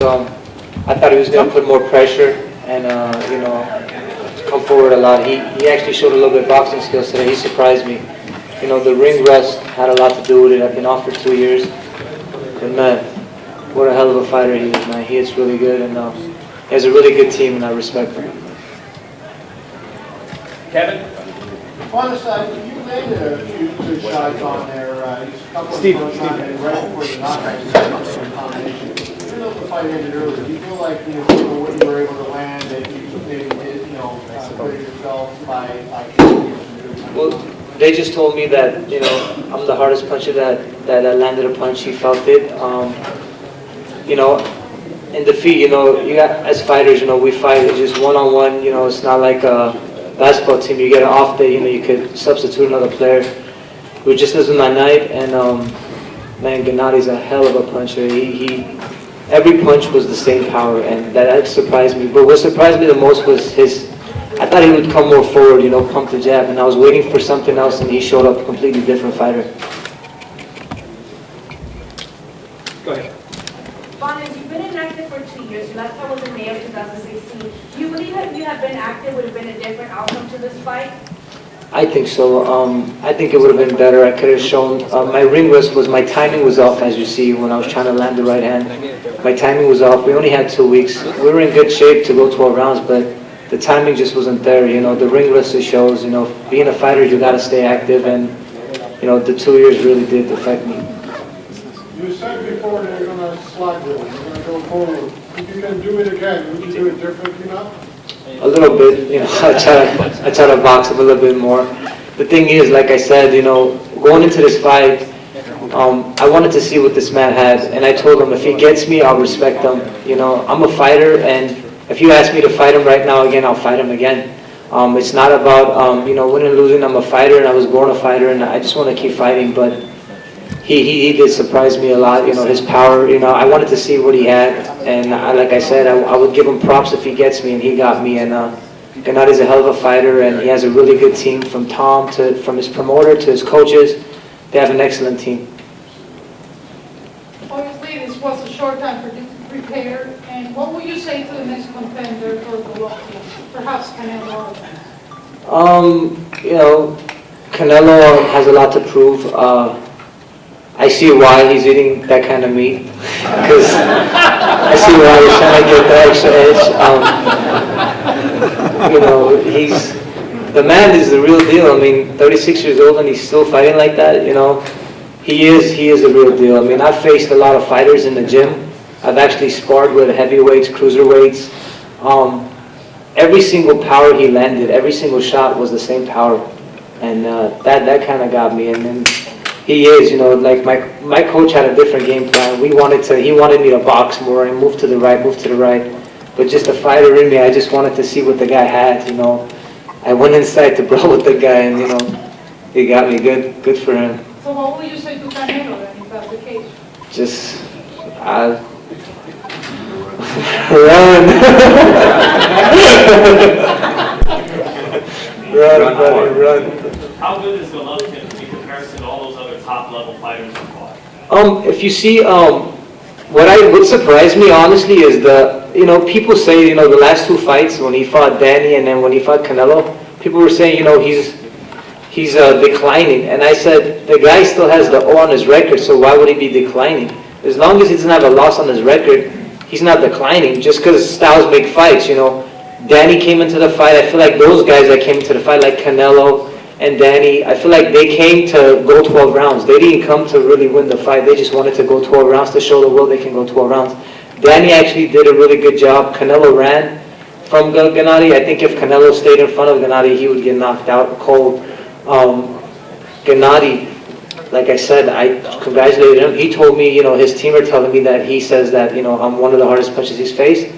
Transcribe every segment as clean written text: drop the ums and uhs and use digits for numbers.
I thought he was going to put more pressure and come forward a lot. He actually showed a little bit of boxing skills today. He surprised me. The ring rust had a lot to do with it. I've been off for 2 years, but man, what a hell of a fighter he is, man. He is really good, and he has a really good team, and I respect him. Kevin? On the side, you landed a few good shots on there. He's a couple of first time and right before the knockout combination. Even though the fight ended early, do you feel like what you were able to land that you maybe did, put yourself by Well, they just told me that I'm the hardest puncher that landed a punch. He felt it. In defeat, you got as fighters, we fight. It's just one-on-one. It's not like a basketball team. You get an off day, you could substitute another player. It just wasn't my night, and man, Gennady's a hell of a puncher. Every punch was the same power, and that surprised me. But what surprised me the most was I thought he would come more forward, pump the jab, and I was waiting for something else, and he showed up a completely different fighter. Go ahead. Vanes, you've been inactive for 2 years. Your last fight was in May of 2016. Do you believe that if you had been active, would have been a different outcome to this fight? I think so. I think it would have been better. I could have shown my ring rust my timing was off, as you see, when I was trying to land the right hand. My timing was off. We only had 2 weeks. We were in good shape to go 12 rounds, but the timing just wasn't there. The ring rust shows. Being a fighter, you got to stay active, and the 2 years really did affect me. You said before that you're going to slide with it. You're going to go forward. If you can do it again, would you do it differently now? A little bit, I try to box him a little bit more. The thing is, like I said, going into this fight, I wanted to see what this man had, and I told him if he gets me, I'll respect him. I'm a fighter, and if you ask me to fight him right now again, I'll fight him again. It's not about winning and losing. I'm a fighter, and I was born a fighter, and I just want to keep fighting. But he did surprise me a lot. His power. I wanted to see what he had, and like I said, I would give him props if he gets me, and he got me. And Gennady's a hell of a fighter, and he has a really good team from Tom from his promoter to his coaches. They have an excellent team. Obviously, this was a short time for you to prepare. And what would you say to the next contender for Golovkin? Perhaps Canelo? Canelo has a lot to prove. I see why he's eating that kind of meat, because I see why he's trying to get the extra edge. The man is the real deal. 36 years old and he's still fighting like that. He is the real deal. I've faced a lot of fighters in the gym. I've actually sparred with heavyweights, cruiserweights. Every single power he landed, every single shot was the same power, and that kind of got me. And then he is, like my coach had a different game plan. He wanted me to box more and move to the right. But just a fighter in me, I just wanted to see what the guy had. I went inside to brawl with the guy, and he got me good. Good for him. So what would you say to Canelo then, if that's the case? Just run. Run, buddy, run. How good is Golovkin in comparison to all those other top-level fighters you fought? If you see, what surprised me honestly is people say the last 2 fights when he fought Danny and then when he fought Canelo, people were saying he's declining, and I said the guy still has the O on his record, so why would he be declining? As long as he doesn't have a loss on his record, he's not declining. Just because styles make fights, Danny came into the fight. I feel like those guys that came into the fight, like Canelo and Danny, I feel like they came to go 12 rounds. They didn't come to really win the fight. They just wanted to go 12 rounds to show the world they can go 12 rounds. Danny actually did a really good job. Canelo ran from Gennady. I think if Canelo stayed in front of Gennady, he would get knocked out cold. Gennady, like I said, I congratulated him. He told me, his team are telling me that he says that, I'm one of the hardest punches he's faced.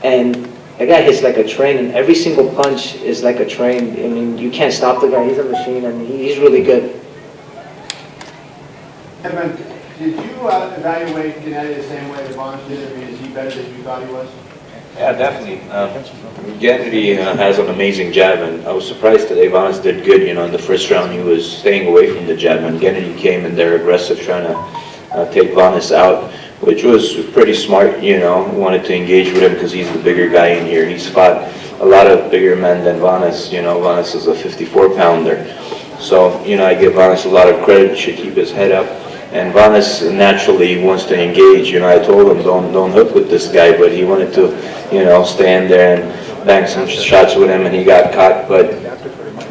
And that guy hits like a train, and every single punch is like a train. You can't stop the guy. He's a machine, and he's really good. Edmund, did you evaluate Gennady the same way that Vanes did? Is he better than you thought he was? Yeah, definitely. Gennady has an amazing jab, and I was surprised today Vanes did good. In the first round he was staying away from the jab, and Gennady came in there aggressive, trying to take Vanes out, which was pretty smart, you know. Wanted to engage with him because he's the bigger guy in here. He's fought a lot of bigger men than Vanes, you know. Vanes is a 54-pounder. So, you know, I give Vanes a lot of credit. He should keep his head up. And Vanes naturally wants to engage. You know, I told him don't hook with this guy, but he wanted to, you know, stand there and bang some shots with him, and he got caught. But,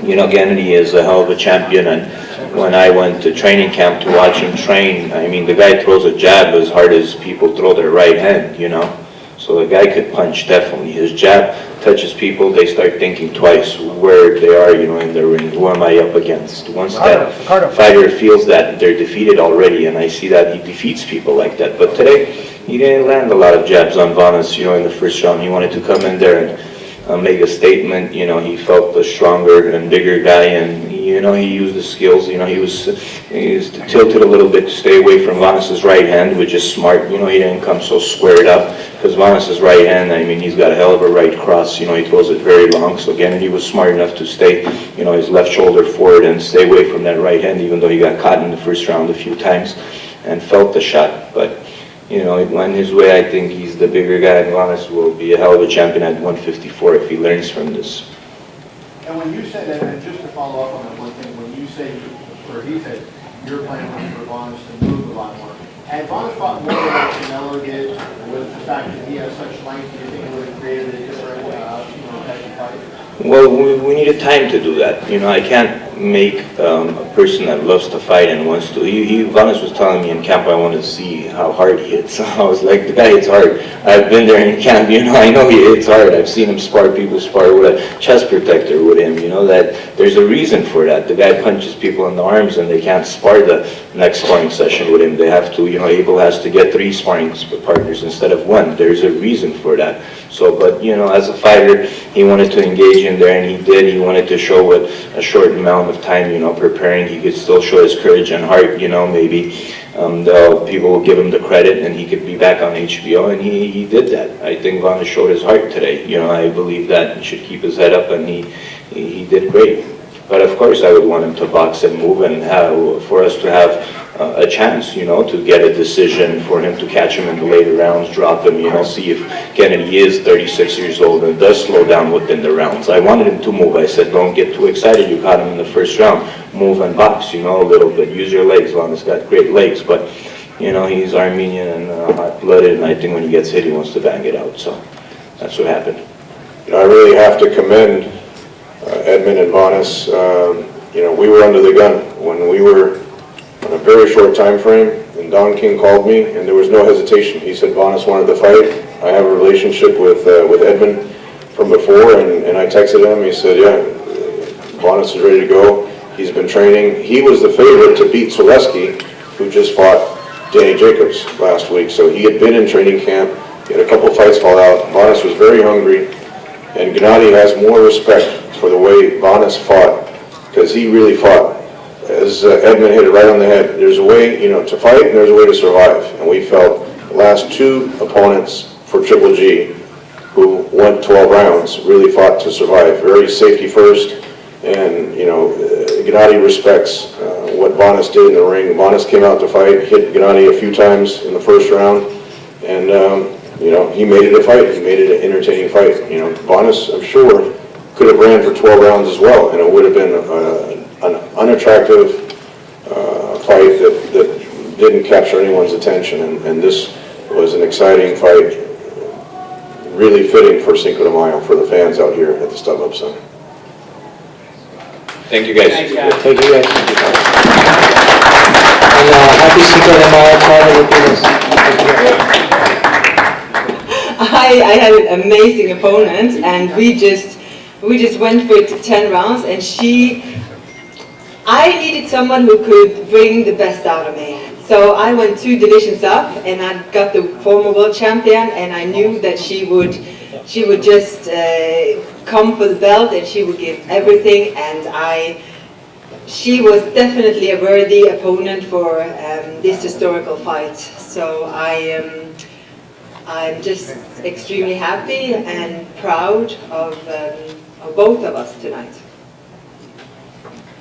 you know, Gennady is a hell of a champion, and when I went to training camp to watch him train, I mean, the guy throws a jab as hard as people throw their right hand, you know. So the guy could punch, definitely. His jab touches people, they start thinking twice where they are, you know, in the ring. Who am I up against? Once that fighter feels that they're defeated already, and I see that he defeats people like that. But today, he didn't land a lot of jabs on Vanes, you know, in the first round. He wanted to come in there and make a statement. You know, he felt the stronger and bigger guy, and, you know, he used the skills. You know, he was tilted a little bit to stay away from Vanes's right hand, which is smart. You know, he didn't come so squared up, because Vanes's right hand, I mean, he's got a hell of a right cross. You know, he throws it very long. So again, he was smart enough to stay, you know, his left shoulder forward and stay away from that right hand, even though he got caught in the first round a few times and felt the shot. But, you know, it went his way. I think he's the bigger guy, and Vanes will be a hell of a champion at 154 if he learns from this. And when you said that, and just to follow up on that one thing, when you say, or he said, your plan was for Vanes to move a lot more. Had Vanes fought more than what Canelo did, with the fact that he has such length, do you think it would have created a different, you know, type of fight? Well, we needed time to do that. You know, I can't make a person that loves to fight and wants to. Vanes was telling me in camp I wanted to see how hard he hits. I was like, the guy hits hard. I've been there in camp, you know, I know he hits hard. I've seen him spar, people spar with a chest protector with him, you know, that there's a reason for that. The guy punches people in the arms and they can't spar the next sparring session with him. They have to, you know, Abel has to get 3 sparring partners instead of 1. There's a reason for that. So, but, you know, as a fighter, he wanted to engage in there, and he did. He wanted to show with a short amount of time, you know, preparing, he could still show his courage and heart, you know, maybe. People will give him the credit, and he could be back on HBO, and he did that. I think Vanes showed his heart today. You know, I believe that he should keep his head up, and he did great. But of course, I would want him to box and move, and for us to have a chance, you know, to get a decision, for him to catch him in the later rounds, drop him, you know, see if Gennady is 36 years old and does slow down within the rounds. I wanted him to move. I said, don't get too excited. You caught him in the first round. Move and box, you know, a little bit. Use your legs. Vanes got great legs, but, you know, he's Armenian and hot-blooded, and I think when he gets hit, he wants to bang it out. So that's what happened. You know, I really have to commend Edmund and Vanes. You know, we were under the gun when we were on a very short time frame, and Don King called me, and there was no hesitation. He said Vanes wanted to fight. I have a relationship with Edmund from before, and I texted him. He said, yeah, Vanes is ready to go. He's been training. He was the favorite to beat Soleski, who just fought Danny Jacobs last week. So he had been in training camp. He had a couple fights fall out. Vanes was very hungry, and Gennady has more respect for the way Vanes fought, because he really fought. As Edmund hit it right on the head, there's a way, you know, to fight, and there's a way to survive. And we felt the last 2 opponents for Triple G, who went 12 rounds, really fought to survive. Very safety first, and, you know, Gennady respects what Vanes did in the ring. Vanes came out to fight, hit Gennady a few times in the first round, and, you know, he made it a fight. He made it an entertaining fight. You know, Vanes, I'm sure, could have ran for 12 rounds as well, and it would have been an unattractive fight that didn't capture anyone's attention, and this was an exciting fight, really fitting for Cinco de Mayo, for the fans out here at the Stub Up Center. Thank you, guys. Thank you, guys. And happy Cinco de Mayo to all the Filipinos. I had an amazing opponent, and we just went with 10 rounds, and I needed someone who could bring the best out of me. So I went 2 divisions up, and I got the former world champion, and I knew that she would just come for the belt, and she would give everything, and she was definitely a worthy opponent for this historical fight. So I'm just extremely happy and proud of both of us tonight.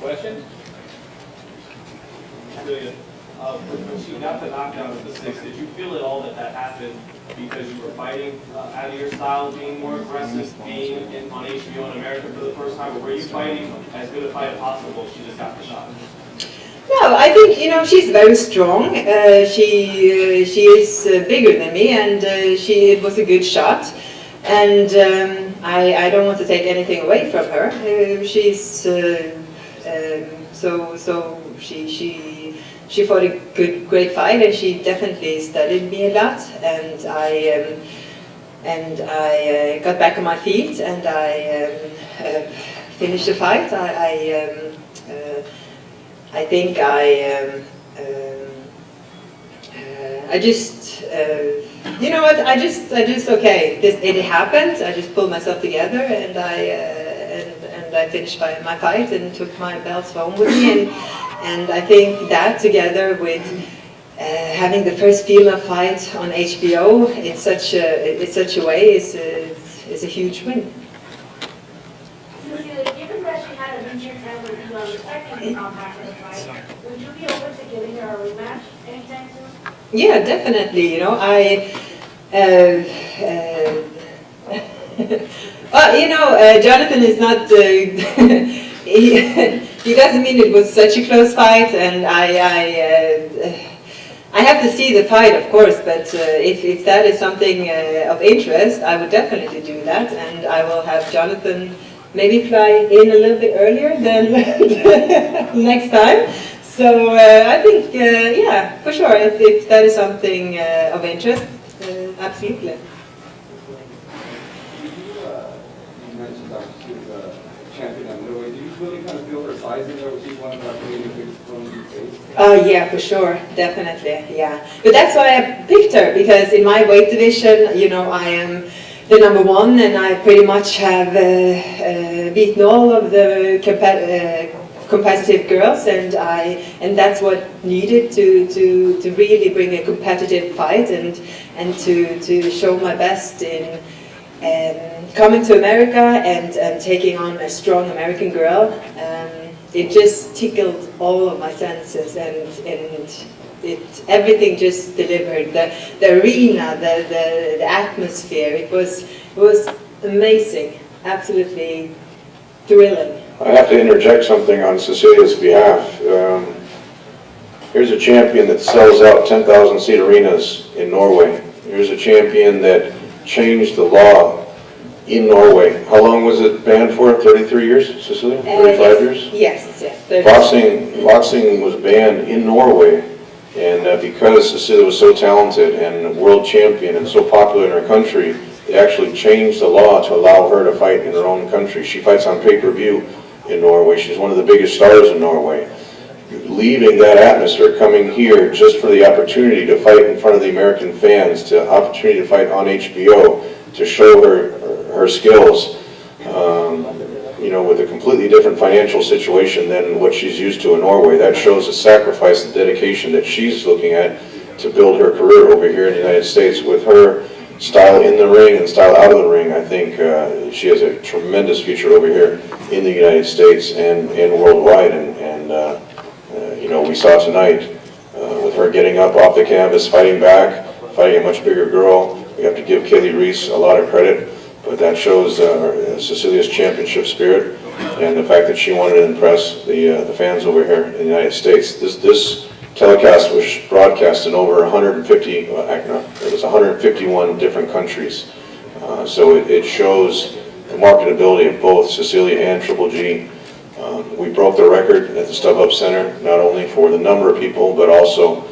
Questions? Cecilia. When she got the knockdown at the 6th, did you feel at all that that happened because you were fighting out of your style, being more aggressive, being on HBO in America for the first time, or were you fighting as good a fight as possible, she just got the shot? No, I think, she's very strong. She is bigger than me, and it was a good shot. And I don't want to take anything away from her. She's she fought a great fight, and she definitely studied me a lot. And I got back on my feet, and I finished the fight. I think I just, you know what? I just okay. It happened. I just pulled myself together, and I finished my fight and took my belts home with me. And I think that together with having the first female fight on HBO in such a way is a huge win. Cecilia, given that she had a injured hand with you on the second compact fight, would you be open to giving her a rematch anytime soon? Yeah, definitely. Well, Jonathan is not. He doesn't mean it was such a close fight, and I have to see the fight, of course. But if that is something of interest, I would definitely do that, and I will have Jonathan maybe fly in a little bit earlier than next time. So I think, yeah, for sure, if that is something of interest, absolutely. You mentioned she was a champion at middleweight. Do you really kind of feel her size in there? Was she one of the biggest opponents you faced? Yeah, for sure, definitely, yeah. But that's why I picked her, because in my weight division, I am the number one, and I pretty much have beaten all of the competitive girls, and that's what needed to really bring a competitive fight and to show my best in coming to America and taking on a strong American girl. It just tickled all of my senses, and everything just delivered. The arena, the atmosphere, it was amazing, absolutely thrilling. I have to interject something on Cecilia's behalf. Here's a champion that sells out 10,000-seat arenas in Norway. Here's a champion that changed the law in Norway. How long was it banned for? 33 years, Cecilia? 35 years? Yes. Boxing was banned in Norway, and because Cecilia was so talented and a world champion and so popular in her country, they actually changed the law to allow her to fight in her own country. She fights on pay-per-view in Norway. She's one of the biggest stars in Norway. Leaving that atmosphere, coming here just for the opportunity to fight in front of the American fans, the opportunity to fight on HBO, to show her skills, with a completely different financial situation than what she's used to in Norway. That shows the sacrifice and dedication that she's looking at to build her career over here in the United States. With her style in the ring and style out of the ring, I think she has a tremendous future over here in the United States and worldwide. And we saw tonight with her getting up off the canvas, fighting back, fighting a much bigger girl. We have to give Kaylee Reese a lot of credit, but that shows Cecilia's championship spirit and the fact that she wanted to impress the fans over here in the United States. This telecast was broadcast in over 151 different countries. So it shows the marketability of both Cecilia and Triple G. We broke the record at the Stub Center, not only for the number of people, but also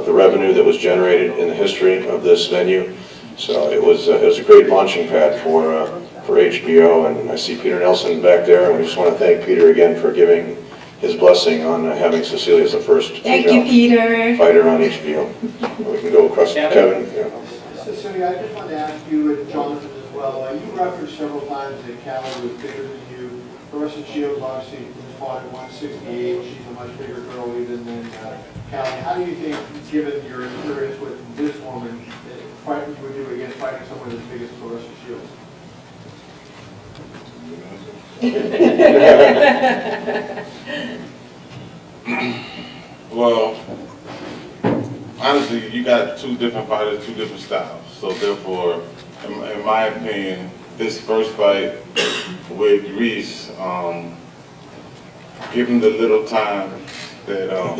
the revenue that was generated in the history of this venue. So it was a great launching pad for HBO, and I see Peter Nelson back there, and we just want to thank Peter again for giving his blessing on having Cecilia as the first female fighter on HBO. We can go across to Kevin. Yeah. Cecilia, I just wanted to ask you and Jonathan as well. You referenced several times that Callie was bigger than you. Carissa Shields obviously fought at 168. She's a much bigger girl even than Callie. How do you think, given your experience with this woman, that you would do against fighting someone as big as Carissa Shields? Well, two different fighters, two different styles. So therefore, in my opinion, this first fight with Reese, give him the little time that I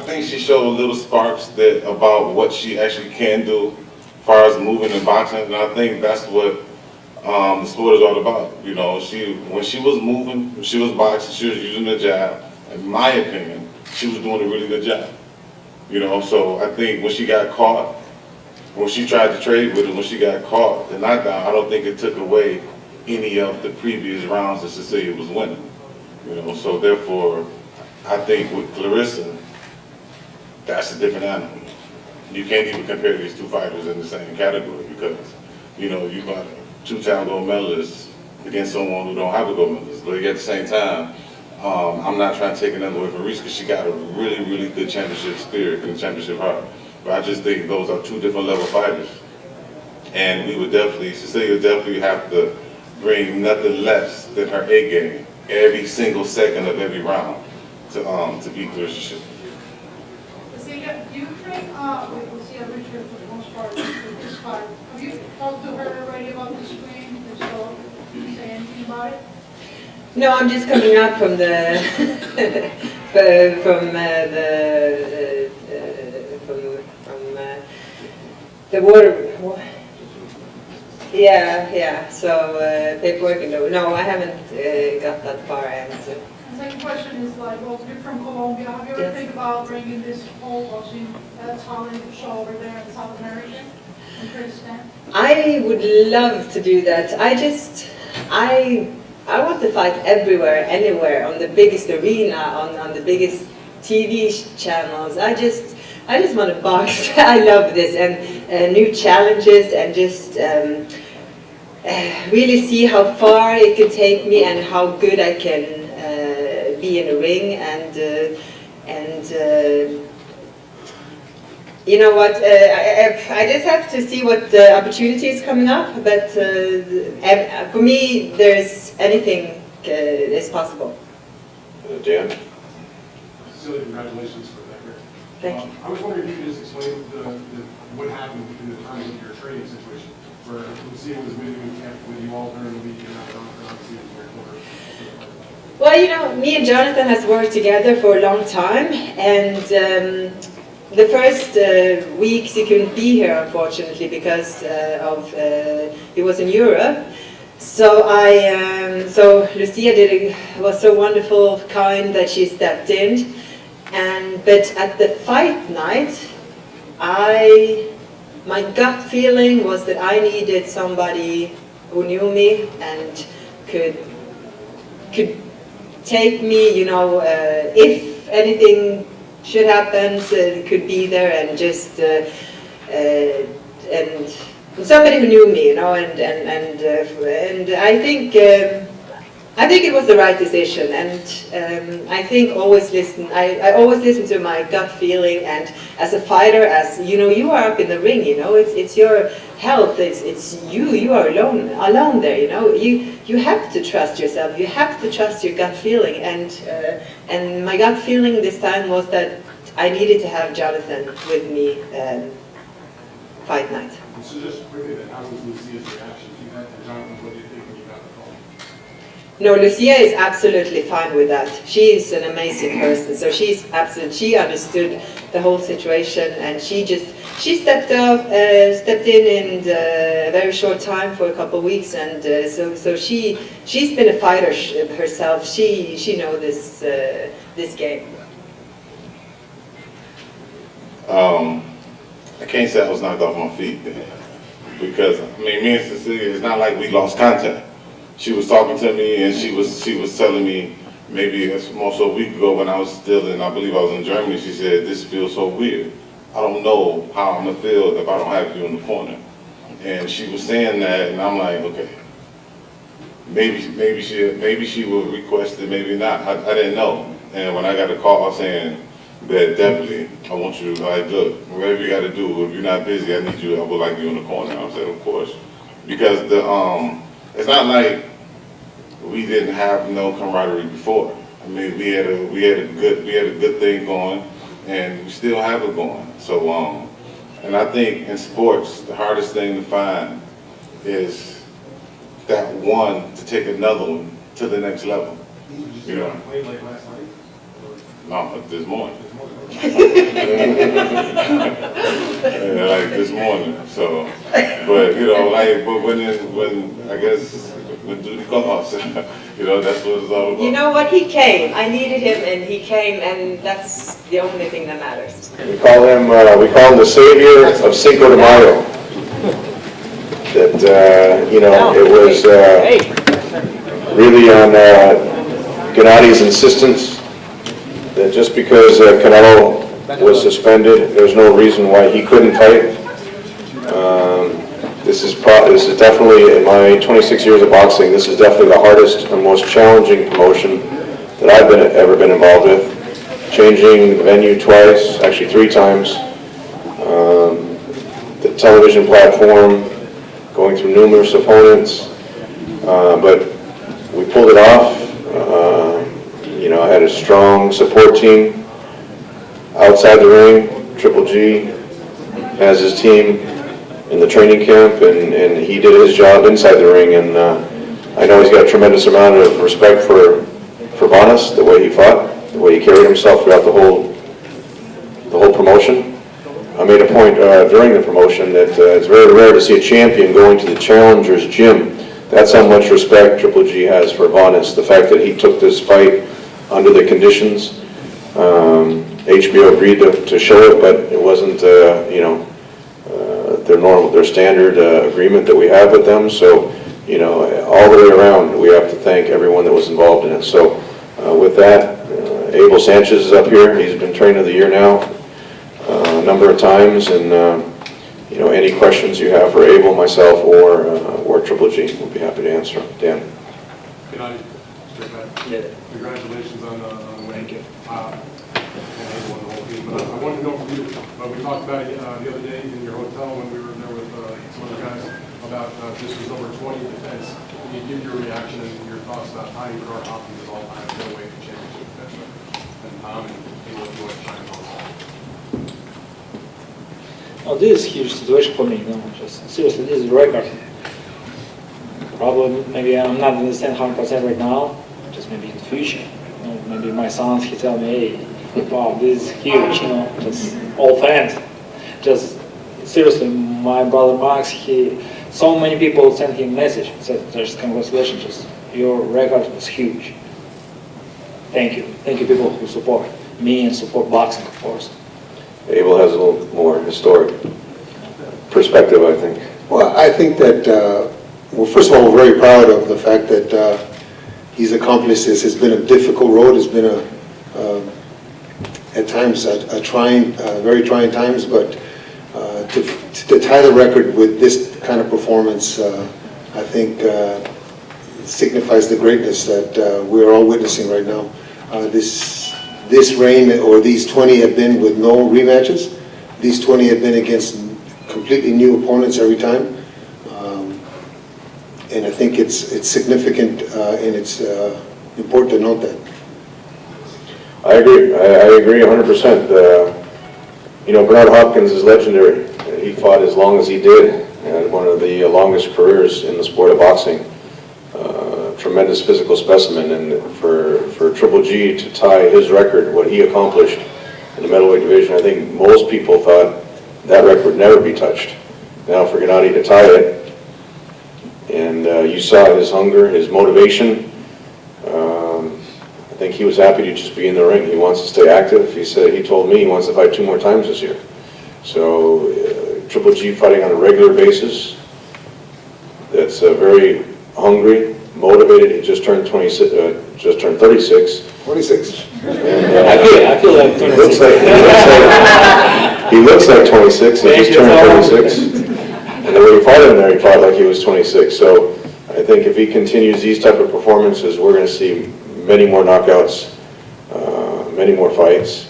think she showed little sparks that about what she actually can do as far as moving and boxing, and I think that's what the sport is all about. You know, when she was moving, when she was boxing, she was using the jab. In my opinion, she was doing a really good job. You know, so I think when she got caught, when she tried to trade with it, when she got caught, the knockdown, I don't think it took away any of the previous rounds that Cecilia was winning. You know, so therefore, I think with Clarissa, that's a different animal. You can't even compare these two fighters in the same category because, you know, you got a two-time gold medalist against someone who don't have a gold medalist. But at the same time, I'm not trying to take another away from Reese because she got a really, really good championship spirit and championship heart. But I just think those are two different level fighters. And we would definitely, Cecilia would definitely have to bring nothing less than her A game every single second of every round to beat Clarissa. Cecilia, do you train with Lucia Richard for the most part with this fight? Have you talked to her already about the screen? If so, can you say anything about it? No, I'm just coming out from the the water. Yeah. So paperwork and no, I haven't got that far. The second question is like, well, you're from Colombia. Have you ever think about bringing this whole boxing talent show over there in South America and Kyrgyzstan? I would love to do that. I want to fight everywhere, anywhere, on the biggest arena, on the biggest TV channels. I just want to box. I love this and new challenges and just really see how far it can take me and how good I can be in a ring and you know what, I just have to see what opportunity is coming up, but for me, there's anything is possible. Dan? Cecilia, congratulations for that. Thank you. I was wondering if you could just explain what happened in the time of your training situation, where Lucia was maybe in camp with you all during the week and after obviously in your quarter. Well, you know, me and Jonathan has worked together for a long time, and the first weeks he couldn't be here, unfortunately, because he was in Europe. So so Lucia was so wonderful, kind that she stepped in. But at the fight night, my gut feeling was that I needed somebody who knew me and could take me, you know, if anything should happen, so could be there and just and somebody who knew me, you know, and I think it was the right decision, and I think I always listen to my gut feeling, and as a fighter, as you know, you are up in the ring, you know, it's your health, it's you are alone there, you know, you have to trust yourself, you have to trust your gut feeling, and my gut feeling this time was that I needed to have Jonathan with me fight night. So just quickly, then, how was Lucia's reaction to that? And Jonathan, what do you think when you got the call? No, Lucia is absolutely fine with that. She is an amazing person, so she understood the whole situation, and she stepped in a very short time for a couple of weeks, and so she's been a fighter herself. She knows this game. I can't say I was knocked off my feet then, because I mean, me and Cecilia, it's not like we lost contact. She was talking to me, and she was telling me maybe almost a week ago when I was still in, I believe I was in Germany. She said, "This feels so weird. I don't know how I'm gonna feel if I don't have you in the corner." And she was saying that, and I'm like, okay, maybe she will request it, maybe not. I didn't know. And when I got a call saying that definitely, I want you to, like, look, whatever you got to do, if you're not busy, I need you, I would like you in the corner. I said, of course, because it's not like we didn't have no camaraderie before. I mean, we had a good thing going. and we still have it going. So, and I think in sports, the hardest thing to find is that one to take another one to the next level. You know? Played like last night? No, this morning. Yeah, like this morning. So, but you know, like, but when I guess when duty calls, you know, that's what it's all about. You know what? He came. I needed him, and he came, and that's the only thing that matters. We call him the savior of Cinco de Mayo. That, you know, it was really on Gennady's insistence that just because Canelo was suspended, there's no reason why he couldn't fight. This is definitely, in my 26 years of boxing, this is definitely the hardest and most challenging promotion that I've ever been involved with. Changing the venue twice, actually 3 times. The television platform, going through numerous opponents, but we pulled it off. You know, I had a strong support team outside the ring. Triple G has his team in the training camp, and he did his job inside the ring. And I know he's got a tremendous amount of respect for Vanes, the way he fought, the way he carried himself throughout the whole promotion. I made a point during the promotion that it's very rare to see a champion going to the challenger's gym. That's how much respect Triple G has for Vanes. The fact that he took this fight under the conditions. HBO agreed to show it, but it wasn't, you know, their standard agreement that we have with them. So, you know, all the way around, we have to thank everyone that was involved in it. So, with that, Abel Sanchez is up here. He's been trainer of the year now a number of times, and you know, any questions you have for Abel, myself, or Triple G, we'll be happy to answer them. Dan. Gennady, straight back. Yeah. Congratulations on the win. Thank you. And Abel and the whole team. But I wanted to know from you, we talked about it the other day in your hotel when we were there with some other guys about this was number 20 in defense. Can you give your reaction and your thoughts about tying Bernard Hopkins at all times, away from championship defense, and Tom and Abel to shine on? Oh, this is a huge situation for me, you know, just seriously, this is a record. Probably, maybe I'm not understand 100% right now, just maybe in the future. You know, maybe my sons, he tell me, hey, wow, this is huge, you know, just all fans. Just, seriously, my brother Max, so many people sent him a message, said, just congratulations, just, your record was huge. Thank you people who support me and support boxing, of course. Abel has a little more historic perspective, I think. Well, I think that, well, first of all, we're very proud of the fact that he's accomplished this. It's been a difficult road. It's been at times a trying, very trying times, but to tie the record with this kind of performance, I think signifies the greatness that we're all witnessing right now. This reign, or these 20 have been with no rematches. These 20 have been against completely new opponents every time. And I think it's significant and it's important to note that. I agree. I agree 100%. You know, Bernard Hopkins is legendary. He fought as long as he did, and one of the longest careers in the sport of boxing. Tremendous physical specimen, and for Triple G to tie his record, what he accomplished in the middleweight division, I think most people thought that record would never be touched. Now for Gennady to tie it, and you saw his hunger, his motivation. I think he was happy to just be in the ring. He wants to stay active. He told me he wants to fight 2 more times this year. So Triple G fighting on a regular basis. That's very hungry, motivated. He just turned 36. 26. And, I feel like 26. He looks like 26. He just turned 36. And the way he fought in there, he fought like he was 26. So I think if he continues these type of performances, we're going to see many more knockouts, many more fights,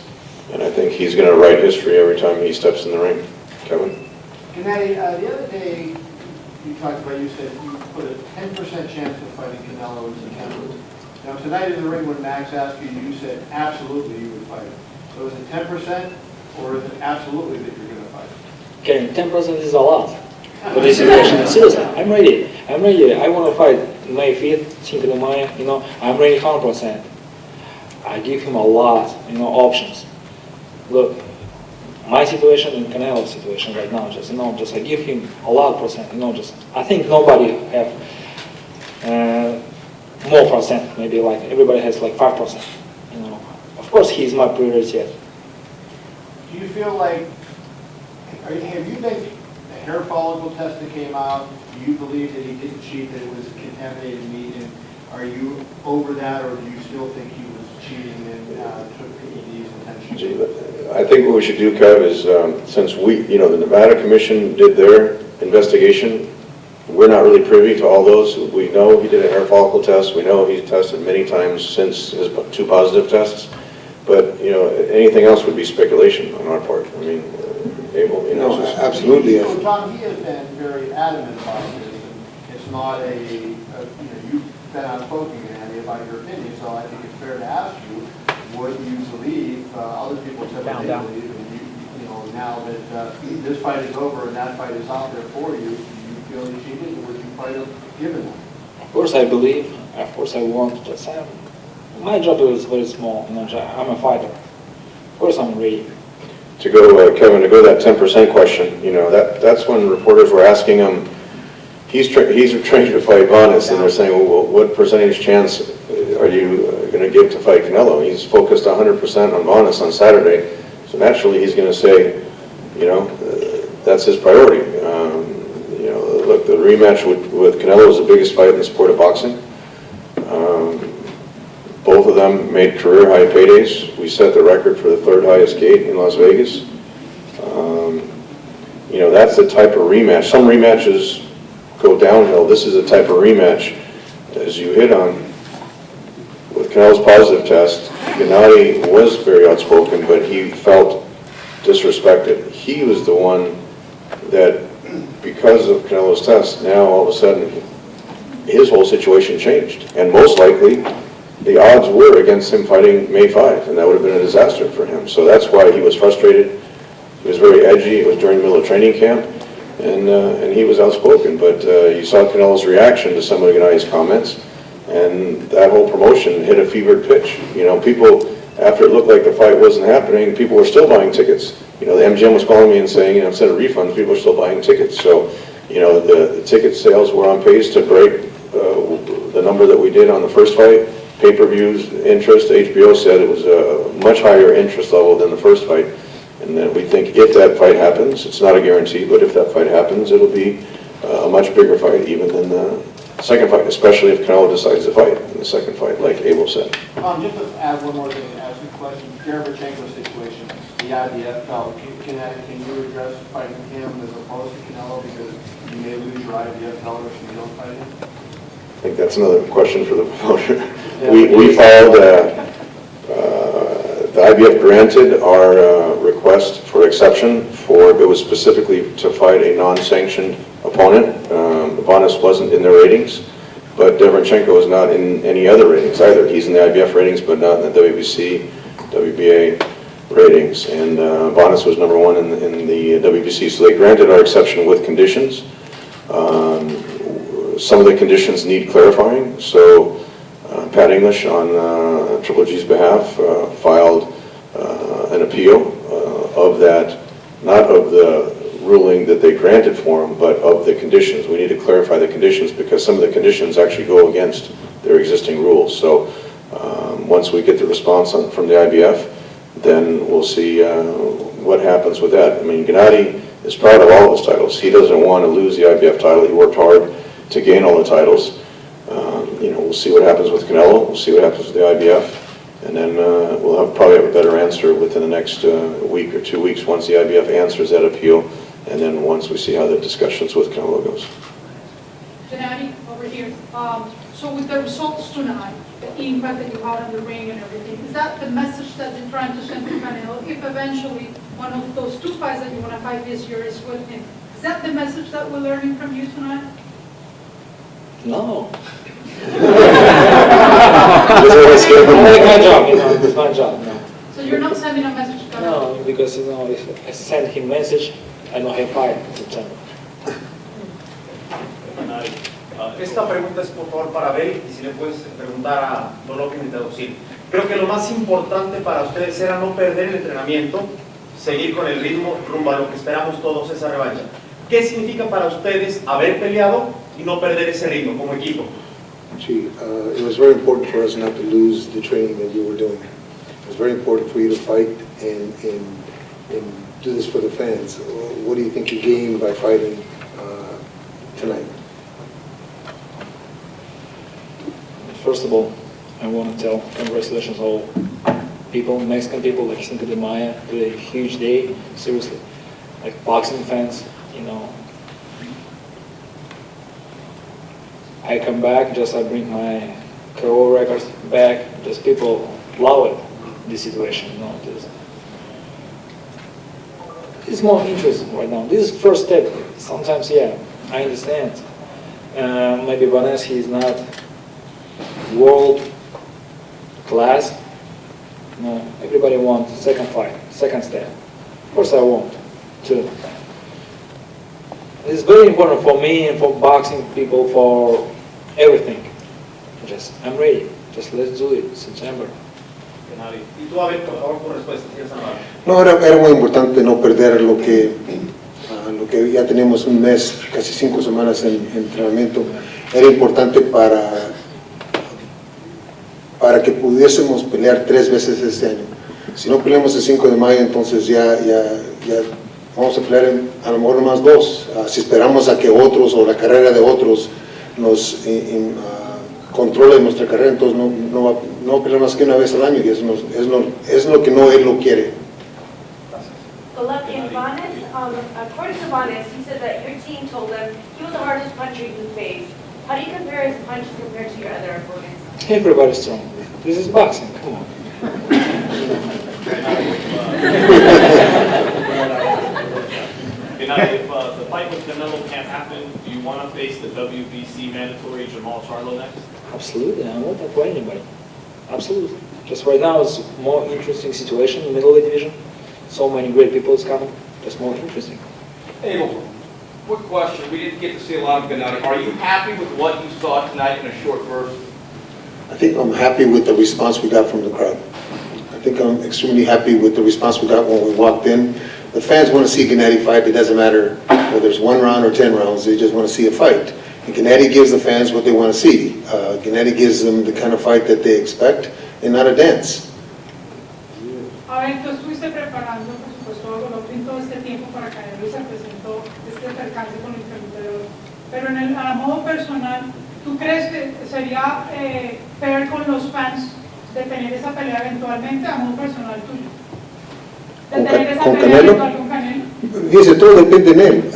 and I think he's going to write history every time he steps in the ring. Kevin? Gennady, the other day you talked about, you said you put a 10% chance of fighting Canelo in September. Now tonight in the ring when Max asked you, you said absolutely you would fight him. So is it 10%, or is it absolutely that you're going to fight? Okay, 10% is a lot for this situation. Seriously, I'm ready. I'm ready. I want to fight May 5th, Cinco de Mayo. You know, I'm ready 100%. I give him a lot, you know, options. Look, my situation and Canelo's situation right now, just, you know, just I give him a lot of percent. You know, just I think nobody have more percent. Maybe like everybody has like 5%. You know, of course he's my priority. Do you feel like, have you been, the hair follicle test that came out, do you believe that he didn't cheat, that it was contaminated meat, and are you over that, or do you still think he was cheating and took PEDs intentionally? I think what we should do, Kev, is since the Nevada Commission did their investigation, we're not really privy to all those. We know he did a hair follicle test. We know he's tested many times since his 2 positive tests. But, anything else would be speculation on our part. I mean, Abel, No, absolutely. So, Tom, he has been very adamant about this, and it's not you've been outspoken, Gennady, about your opinion, so I think it's fair to ask you, what you believe, other people said what they believe, and now that this fight is over and that fight is out there for you, do you feel he cheated, or would you fight him given that? Of course I believe. Of course I want. Just my job is very small. I'm a fighter. Of course I'm ready. To go, Kevin, to go that 10% question, that's when reporters were asking him, he's trained to fight Vanes, and they're saying, well, what percentage chance are you going to give to fight Canelo? He's focused 100% on Vanes on Saturday, so naturally he's going to say, that's his priority. Look, the rematch with Canelo is the biggest fight in the sport of boxing. Both of them made career high paydays. We set the record for the 3rd highest gate in Las Vegas. That's the type of rematch. Some rematches go downhill. This is the type of rematch, as you hit on, with Canelo's positive test. Gennady was very outspoken, but he felt disrespected. He was the one that, because of Canelo's test, now all of a sudden his whole situation changed. And most likely, the odds were against him fighting May 5, and that would have been a disaster for him. So that's why he was frustrated. He was very edgy. It was during the middle of training camp, and he was outspoken. But you saw Canelo's reaction to some of Gennady's comments, and that whole promotion hit a fevered pitch. People, after it looked like the fight wasn't happening, people were still buying tickets. The MGM was calling me and saying, instead of refunds, people are still buying tickets. So, the ticket sales were on pace to break the number that we did on the first fight. Pay-per-views, interest, HBO said it was a much higher interest level than the first fight. And then we think if that fight happens, it's not a guarantee, but if that fight happens, it'll be a much bigger fight even than the second fight, especially if Canelo decides to fight in the second fight, like Abel said. Just to add one more thing, ask a question. Derevchenko's situation, the IBF belt, can you address fighting him as opposed to Canelo, because you may lose your IBF belt if you don't fight him? I think that's another question for the promoter. We filed, the IBF granted our request for exception it was specifically to fight a non-sanctioned opponent. Vanes wasn't in the ratings, but Derevchenko is not in any other ratings either. He's in the IBF ratings, but not in the WBC, WBA ratings. And Vanes was number 1 in the WBC, so they granted our exception with conditions. Some of the conditions need clarifying, so Pat English on Triple G's behalf filed an appeal of that, not of the ruling that they granted for him, but of the conditions. We need to clarify the conditions because some of the conditions actually go against their existing rules. So once we get the response from the IBF, then we'll see what happens with that. I mean, Gennady is proud of all of his titles. He doesn't want to lose the IBF title. He worked hard to gain all the titles. We'll see what happens with Canelo. We'll see what happens with the IBF. And then we'll probably have a better answer within the next week or 2 weeks once the IBF answers that appeal. And then once we see how the discussions with Canelo goes. Gennady, over here. So with the results tonight, the impact that you had on the ring and everything, is that the message that you're trying to send to Canelo? If eventually one of those 2 fights that you want to fight this year is with him, is that the message that we're learning from you tonight? No. It's my job, it's my job. No. So you're not sending sending a message to Canelo? No, because if I send him message, I know he'll fight in September. Esta pregunta es por favor para Bel, y si le puedes preguntar a Golovkin y traducir. Creo que lo más importante para ustedes era no perder el entrenamiento, seguir con el ritmo rumbo a lo que esperamos todos, esa revancha. ¿Qué significa para ustedes haber peleado y no perder ese ritmo como equipo? Gee, it was very important for us not to lose the training that you were doing. It was very important for you to fight and do this for the fans. What do you think you gained by fighting tonight? First of all, I want to tell congratulations all people, Mexican people like Cinco de Mayo, to a huge day, seriously. Like boxing fans, I come back, just I bring my career records back, just people love it, this situation, it's more interesting right now. This is first step. Sometimes, yeah, I understand. Maybe Vanessa is not world class. No, everybody wants second fight, second step. Of course I want to. It's very important for me and for boxing people, for everything. I'm ready. Just let's do it, September. Y tú, a ver, por favor, por respuesta, si eres amable. No, era muy importante no perder lo que ya tenemos un mes, casi 5 semanas en entrenamiento. Era importante para que pudiésemos pelear 3 veces este año. Si no peleamos el 5 de mayo, entonces ya vamos a pelear a lo mejor más 2. Si esperamos a que otros o la carrera de otros nos controlen nuestra carrera, entonces no pelear más que una vez al año, y eso es lo que no él lo quiere. Golovkin, according to Vanes, he said that your team told him he was the hardest puncher you faced. How do you compare his punches compared to your other opponents? Everybody's strong. This is boxing, come on. Gennady, if the fight with Canelo can't happen, do you want to face the WBC mandatory Jamal Charlo next? Absolutely, I won't play anybody. Absolutely. Just right now it's more interesting situation in the middleweight division. So many great people is coming. Just more interesting. Hey, quick question. We didn't get to see a lot of Gennady. Are you happy with what you saw tonight in a short burst? I think I'm happy with the response we got from the crowd. I think I'm extremely happy with the response we got when we walked in. The fans want to see Gennady fight. It doesn't matter whether it's 1 round or 10 rounds. They just want to see a fight. And Gennady gives the fans what they want to see. Gennady gives them the kind of fight that they expect and not a dance. A ver, tú estuviste preparando, por supuesto, a Golovkin todo este tiempo para Canelo y se presentó este percance con el perdedor. Pero a modo personal, ¿tú crees que sería fair con los fans de tener esa pelea eventualmente a modo personal tuyo? ¿De tener esa pelea eventual con Canelo? Dice, todo depende de él.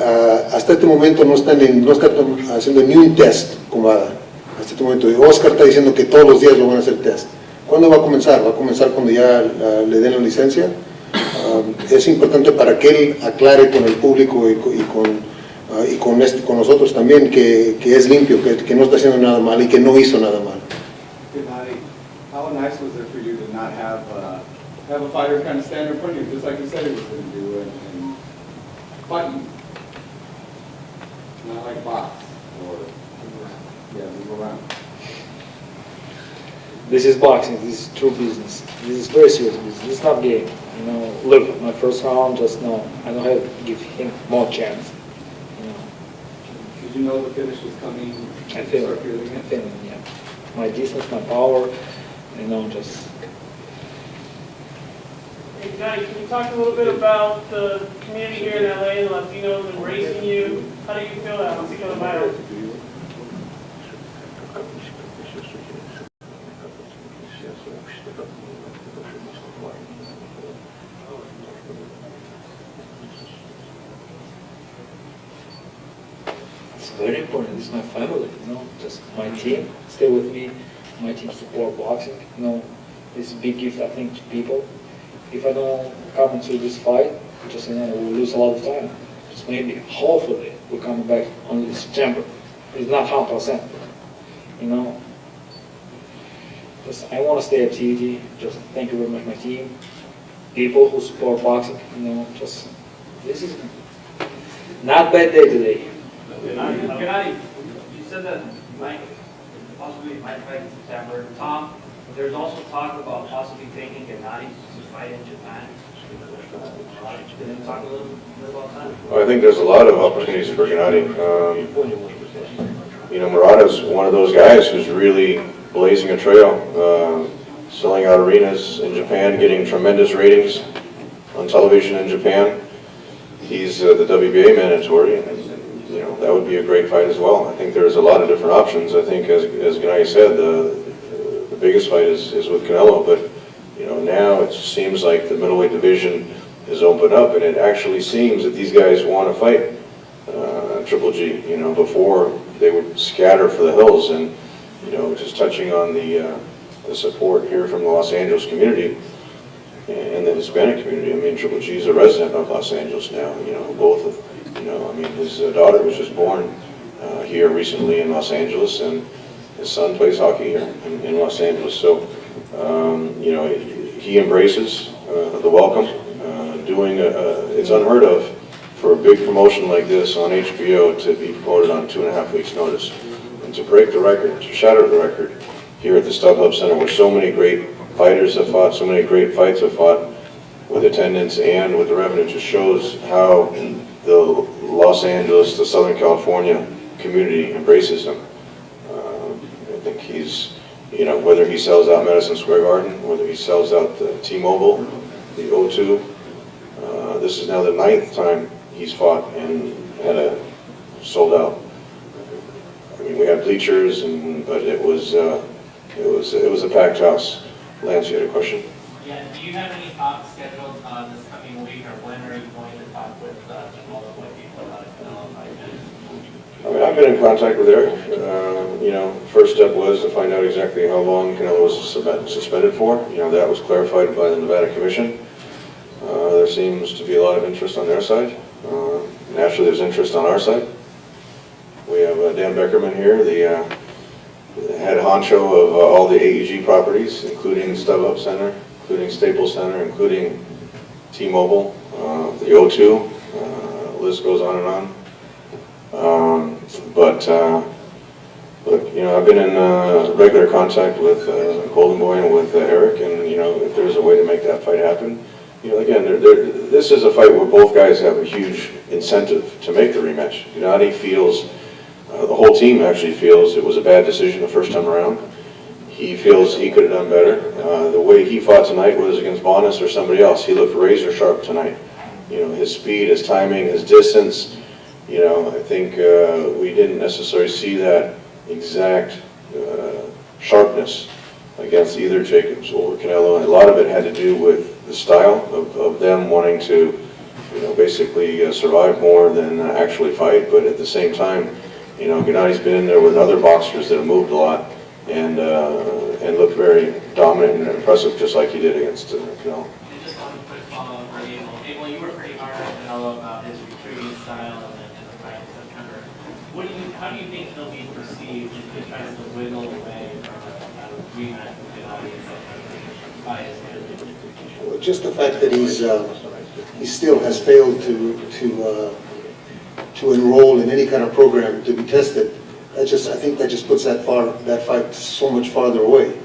Hasta este momento no está haciendo ni un test con Ada. Hasta este momento. Oscar está diciendo que todos los días lo van a hacer test. ¿Cuándo va a comenzar? ¿Va a comenzar cuando ya le den la licencia? Es importante para que él aclare con el público y con nosotros también que es limpio, que no está haciendo nada mal y que no hizo nada mal. Gennady, how nice was it for you to not have a fighter kind of stand in front of you, just like you said he was going to do, and fight you? Not like box or move around. This is boxing, this is true business. This is very serious business. This is not game. Look, my first round, just no. I don't have to give him more chance. Did you know the finish was coming? I feel it. Yeah. My distance, my power, just. Hey, Gennady, can you talk a little bit about the community here in LA, the Latinos embracing you? How do you feel that? What's it going to matter? It's very important. This is my family, just my team stay with me, my team support boxing, It's a big gift, I think, to people. If I don't come into this fight, just, we'll lose a lot of time. Just maybe, hopefully, we'll come back only in September. It's not 100%, Just, I want to stay at TVT. Just thank you very much, my team. people who support boxing, just, this is not bad day today. Gennady, you said that Mike possibly might fight in September. Tom, there's also talk about possibly taking Gennady to fight in Japan. Can you talk a little bit about that? Well, I think there's a lot of opportunities for Gennady. Murata's one of those guys who's really blazing a trail, selling out arenas in Japan, getting tremendous ratings on television in Japan. He's the WBA mandatory, and that would be a great fight as well. I think there's a lot of different options. I think, as Gennady said, the biggest fight is with Canelo, but now it seems like the middleweight division is opened up, and it actually seems that these guys want to fight Triple G. Before they would scatter for the hills, and just touching on the support here from the Los Angeles community and the Hispanic community. I mean, Triple G is a resident of Los Angeles now. Both of his daughter was just born here recently in Los Angeles, and his son plays hockey here in Los Angeles. So he embraces the welcome. It's unheard of for a big promotion like this on HBO to be promoted on 2.5 weeks' notice, and to break the record, to shatter the record here at the Stub Hub Center, where so many great fighters have fought, so many great fights have fought, with attendance and with the revenue, just shows how the Los Angeles, the Southern California community embraces him. I think he's, whether he sells out Madison Square Garden, whether he sells out the T-Mobile, the O2, this is now the 9th time he's fought and had a sold out. I mean, we had bleachers, but it was a packed house. Lance, you had a question? Yeah. Do you have any talks scheduled this coming week, or when are you going to talk with all the white people about Canelo fight? I mean, I've been in contact with Eric. First step was to find out exactly how long Canelo was suspended for. That was clarified by the Nevada Commission. There seems to be a lot of interest on their side. Naturally, there's interest on our side. We have Dan Beckerman here, the head honcho of all the AEG properties, including Stub Up Center, including Staples Center, including T-Mobile, the O2, list goes on and on. But I've been in regular contact with Golden Boy and with Eric, and if there's a way to make that fight happen, again, this is a fight where both guys have a huge incentive to make the rematch. Gennady feels, the whole team actually feels it was a bad decision the first time around. He feels he could have done better. The way he fought tonight was against Bonas or somebody else. He looked razor sharp tonight. His speed, his timing, his distance. I think we didn't necessarily see that exact sharpness against either Jacobs or Canelo, and a lot of it had to do with the style of them wanting to, basically survive more than actually fight. But at the same time, Gennady's been in there with other boxers that have moved a lot and looked very dominant and impressive, just like he did against Canelo. Just one quick follow-up for Abel. Abel, you were pretty hard on Canelo about his retreating style and the fight in September. How do you think he'll be perceived if he tries to wiggle away from a rematch with Gennady in September by his hand? Well, just the fact that he still has failed to enroll in any kind of program to be tested, I think that just puts that fight so much farther away.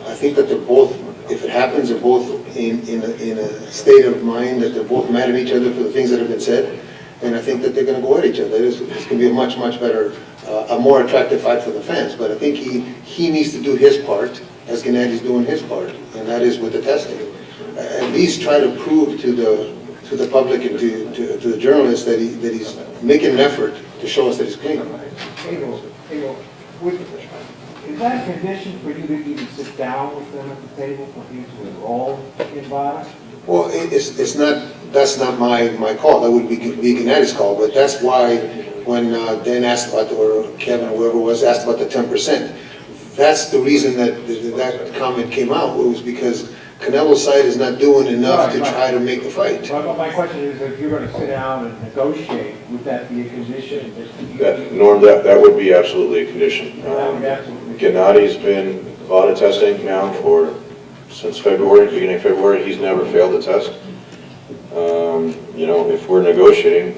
I think that they're both, if it happens, they're both in a state of mind that they're both mad at each other for the things that have been said, and I think that they're going to go at each other. This can be a much better, a more attractive fight for the fans. But I think he needs to do his part, as Gennady's doing his part, and that is with the testing. At least try to prove to the public and to the journalists that he's making an effort to show us that he's clean. Is that a condition for you to even sit down with them at the table for you to enroll in Bonas? Well, it's not. That's not my call. That would be Gennady's call. But that's why when Dan asked about, or Kevin, or whoever was, asked about the 10%, that's the reason that comment came out. It was because Canelo's side is not doing enough to try to make the fight. Well, my question is, if you're going to sit down and negotiate, would that be a condition? Norm, that would be absolutely a condition. Gennady's been a lot of testing now for since February, beginning of February, he's never failed a test. You know, if we're negotiating,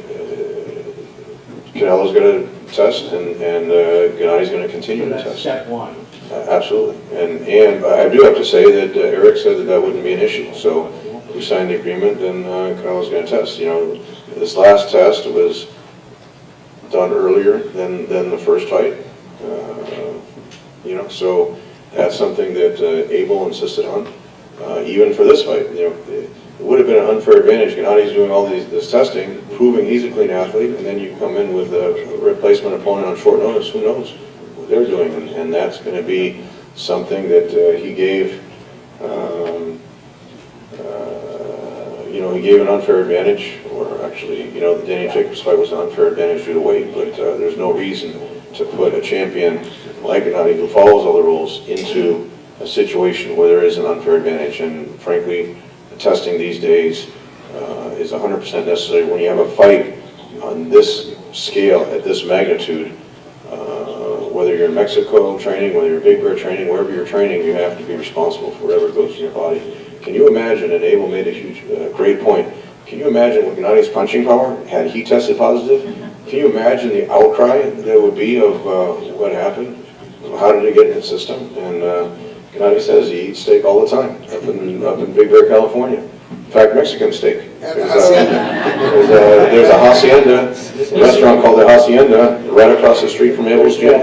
Canelo's going to test, and Gennady's going to continue to That's test. step one. Absolutely. And I do have to say that Eric said that that wouldn't be an issue. So we signed the agreement, and Canelo's going to test. You know, this last test was done earlier than the first fight. You know, so that's something that Abel insisted on, even for this fight. You know, it would have been an unfair advantage. Gennady's doing all this testing, proving he's a clean athlete, and then you come in with a replacement opponent on short notice. Who knows what they're doing? And that's going to be something that he gave. You know, he gave an unfair advantage, or actually, you know, the Danny Jacobs fight was an unfair advantage due to weight, but there's no reason to put a champion like Gennady, who follows all the rules, into a situation where there is an unfair advantage. And frankly, the testing these days is 100% necessary. When you have a fight on this scale, at this magnitude, whether you're in Mexico training, whether you're Big Bear training, wherever you're training, you have to be responsible for whatever goes in your body. Can you imagine, and Abel made a huge, great point, can you imagine what Gennady's punching power had he tested positive? Can you imagine the outcry there would be of what happened? How did it get in the system? And Gennady says he eats steak all the time up in Big Bear, California. In fact, Mexican steak. There's a hacienda, a restaurant called the Hacienda, right across the street from Abel's gym.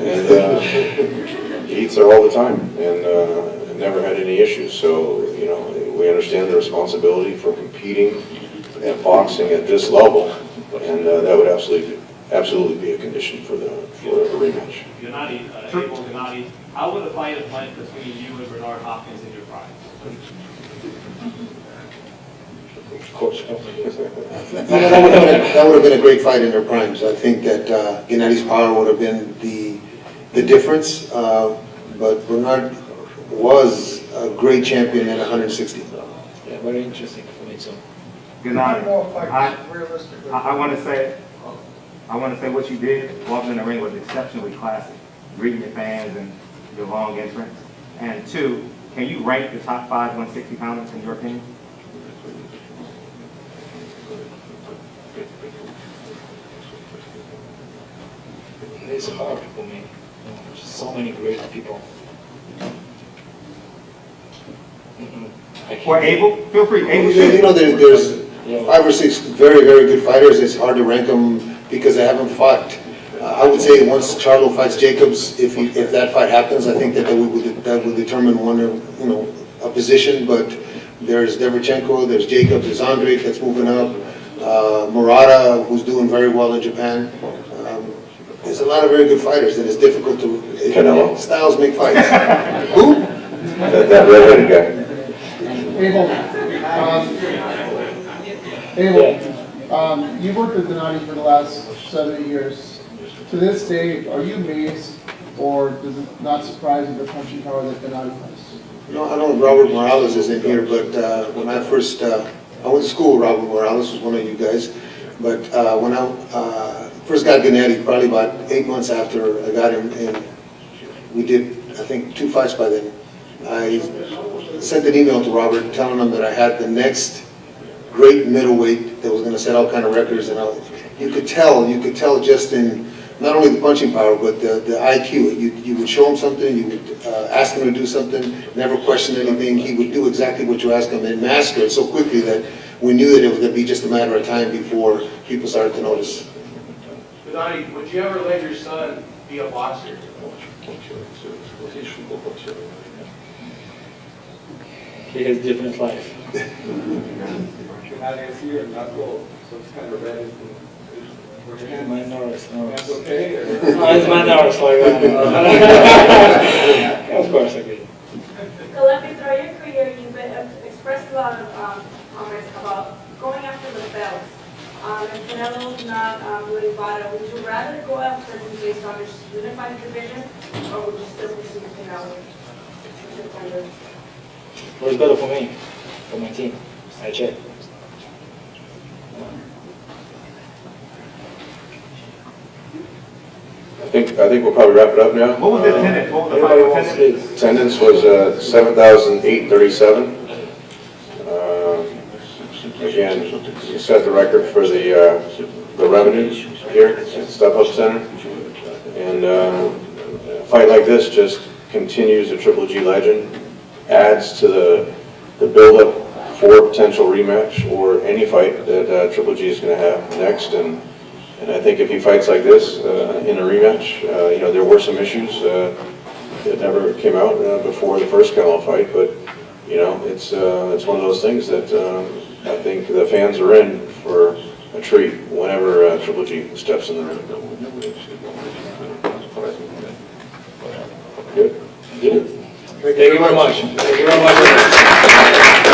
And he eats there all the time, and never had any issues. So, you know, we understand the responsibility for competing at boxing at this level, and that would absolutely be a condition for a rematch. Gennady, Abel Gennady, how would a fight have went between you and Bernard Hopkins in your prime? Coach. That would have been a great fight in their primes. I think that Gennady's power would have been the difference, but Bernard was a great champion at 160. Yeah, very interesting for me too. Gennady, I want to say what you did walking in the ring was exceptionally classy, greeting your fans and your long entrance. And two, can you rank the top 5 160 pounders in your opinion? It's hard for me. There's so many great people. Or Abel, feel free. Abel, you know, there's 5 or 6 very, very good fighters. It's hard to rank them because they haven't fought. I would say once Charlo fights Jacobs, if that fight happens, I think that will determine a position. But there's Derevchenko, there's Jacobs, there's Andre that's moving up, Murata, who's doing very well in Japan. There's a lot of very good fighters, and it's difficult to. Canelo. Styles make fights. Who? That red-headed guy. Abel, you've worked with Gennady for the last 7 years. To this day, are you amazed, or does it not surprise you the punching power that Gennady has? No, I don't know if Robert Morales is in here, but when I first, I went to school with Robert Morales, was one of you guys. But when I first got Gennady, probably about 8 months after I got him, and we did, I think, 2 fights by then. I sent an email to Robert telling him that I had the next great middleweight that was going to set all kind of records, and you could tell just in not only the punching power, but the IQ. You would show him something, you would ask him to do something, never question anything. He would do exactly what you asked him and master it so quickly that we knew that it was going to be just a matter of time before people started to notice. Gennady, would you ever let your son be a boxer? He has different life. My nerves. Okay. It's my nerves like Of course, I get it. Golovkin, throughout your career, you've expressed a lot of comments about going after the belts. If Canelo's not really bought it, would you rather go after him based on his unified division, or would you still pursue Canelo? What's better for me, for my team? I check. think we'll probably wrap it up now. What was the attendance? What was the fight attendance? Attendance was 7,837. Again, you set the record for the revenue here at Stub Center. And a fight like this just continues a Triple G legend, adds to the build-up for a potential rematch or any fight that Triple G is going to have next. And I think if he fights like this in a rematch, you know, there were some issues that never came out before the first Canelo fight, but you know, it's one of those things that I think the fans are in for a treat whenever Triple G steps in the ring. Good. Thank you very much. Thank you very much.